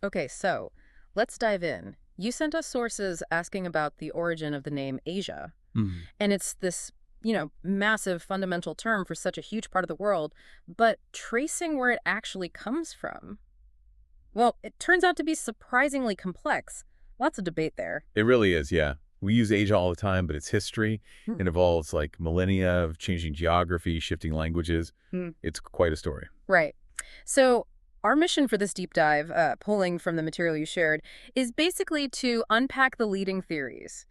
Okay, so let's dive in. You sent us sources asking about the origin of the name Asia, Mhm. and it's this, massive fundamental term for such a huge part of the world, but tracing where it actually comes from, well, it turns out to be surprisingly complex. Lots of debate there. It really is, yeah. We use Asia all the time, but its history, Hmm. it involves like millennia of changing geography, shifting languages. Hmm. It's quite a story. Right. So, our mission for this deep dive, pulling from the material you shared, is basically to unpack the leading theories.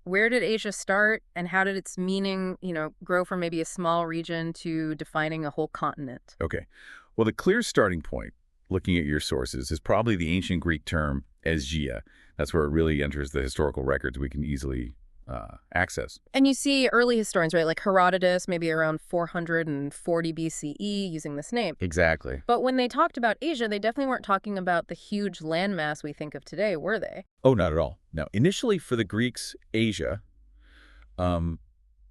Where did Asia start, and how did its meaning, grow from maybe a small region to defining a whole continent? Okay. Well, the clear starting point, looking at your sources, is probably the ancient Greek term esgia. That's where it really enters the historical records we can easily access. And you see early historians, right, like Herodotus, maybe around 440 BCE, using this name. Exactly. But when they talked about Asia, they definitely weren't talking about the huge landmass we think of today, were they? Oh, not at all. Now, initially for the Greeks, Asia um,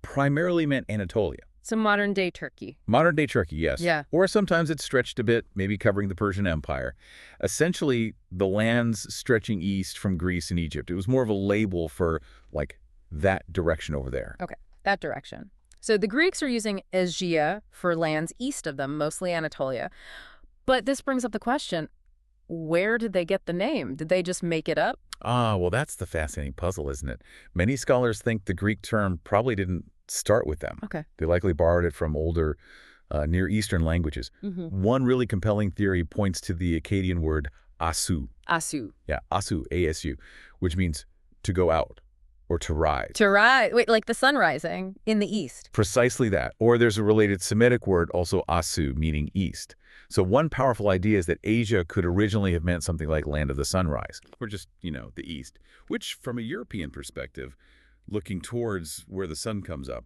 primarily meant Anatolia. So modern-day Turkey. Modern-day Turkey, yes. Yeah. Or sometimes it's stretched a bit, maybe covering the Persian Empire. Essentially, the lands stretching east from Greece and Egypt. It was more of a label for, like, that direction over there. Okay, that direction. So the Greeks are using Aegea for lands east of them, mostly Anatolia. But this brings up the question, where did they get the name? Did they just make it up? Ah, well, that's the fascinating puzzle, isn't it? Many scholars think the Greek term probably didn't start with them. Okay. They likely borrowed it from older Near Eastern languages. Mm-hmm. One really compelling theory points to the Akkadian word asu. Asu. Yeah, asu, A-S-U, which means to go out or to rise. To rise. Wait, like the sun rising in the east. Precisely that. Or there's a related Semitic word, also asu, meaning east. So one powerful idea is that Asia could originally have meant something like land of the sunrise, or just, the east, which from a European perspective, looking towards where the sun comes up,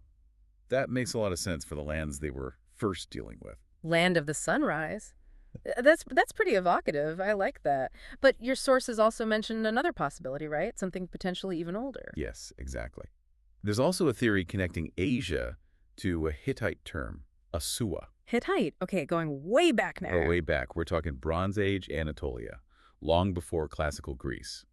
that makes a lot of sense for the lands they were first dealing with. Land of the sunrise. That's pretty evocative. I like that. But your sources also mentioned another possibility, right? Something potentially even older. Yes, exactly. There's also a theory connecting Asia to a Hittite term, Assuwa. Hittite. Okay, going way back now. Oh, way back. We're talking Bronze Age Anatolia, long before classical Greece.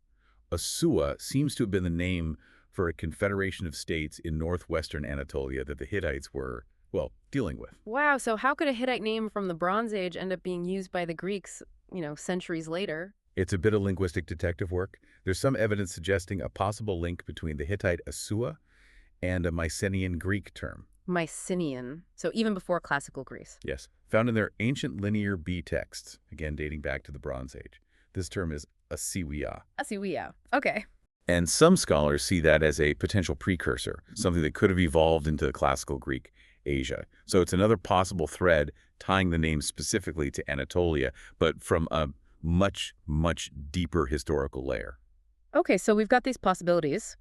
Assuwa seems to have been the name for a confederation of states in northwestern Anatolia that the Hittites were, well, dealing with. Wow, so how could a Hittite name from the Bronze Age end up being used by the Greeks, centuries later? It's a bit of linguistic detective work. There's some evidence suggesting a possible link between the Hittite Assuwa and a Mycenaean Greek term. Mycenaean, so even before classical Greece. Yes, found in their ancient linear B texts, again dating back to the Bronze Age. This term is Assyria. Assyria. Okay. And some scholars see that as a potential precursor, something that could have evolved into the classical Greek Asia. So it's another possible thread tying the name specifically to Anatolia, but from a much, much deeper historical layer. Okay, so we've got these possibilities.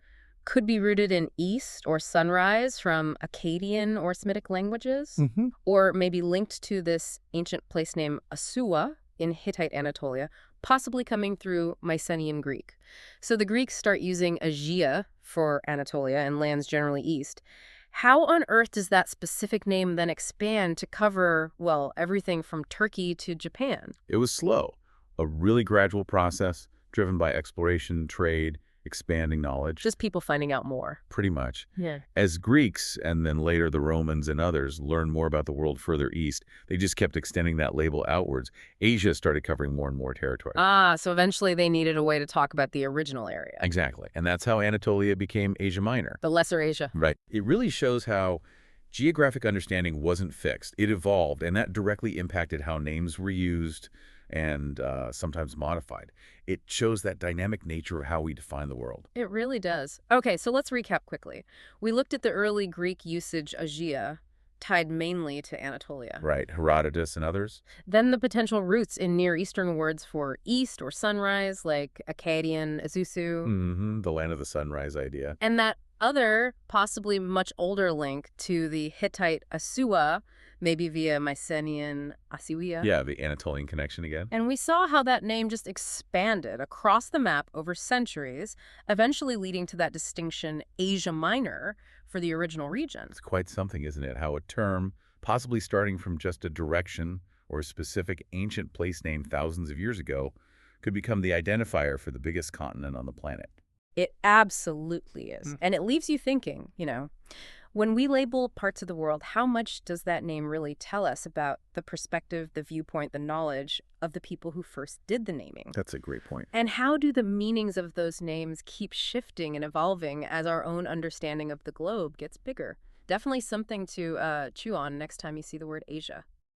Could be rooted in East or Sunrise from Akkadian or Semitic languages, or maybe linked to this ancient place name Assuwa in Hittite Anatolia, possibly coming through Mycenaean Greek. So the Greeks start using Aegea for Anatolia and lands generally east. How on earth does that specific name then expand to cover, well, everything from Turkey to Japan? It was slow, a really gradual process driven by exploration, trade, expanding knowledge. Just people finding out more. Pretty much. Yeah. As Greeks, and then later the Romans and others, learned more about the world further east, they just kept extending that label outwards. Asia started covering more and more territory. Ah, so eventually they needed a way to talk about the original area. Exactly. And that's how Anatolia became Asia Minor. The Lesser Asia. Right. It really shows how geographic understanding wasn't fixed. It evolved, and that directly impacted how names were used and sometimes modified. It shows that dynamic nature of how we define the world. It really does. Okay, so let's recap quickly. We looked at the early Greek usage Aegea, tied mainly to Anatolia. Right. Herodotus and others. Then the potential roots in Near Eastern words for east or sunrise, like Akkadian, Azusu. The land of the sunrise idea. And that other, possibly much older link to the Hittite Assuwa, maybe via Mycenaean Assyria. Yeah, the Anatolian connection again. And we saw how that name just expanded across the map over centuries, eventually leading to that distinction Asia Minor for the original region. It's quite something, isn't it? How a term, possibly starting from just a direction or a specific ancient place name thousands of years ago, could become the identifier for the biggest continent on the planet. It absolutely is. And it leaves you thinking, when we label parts of the world, how much does that name really tell us about the perspective, the viewpoint, the knowledge of the people who first did the naming? That's a great point. And how do the meanings of those names keep shifting and evolving as our own understanding of the globe gets bigger? Definitely something to chew on next time you see the word Asia.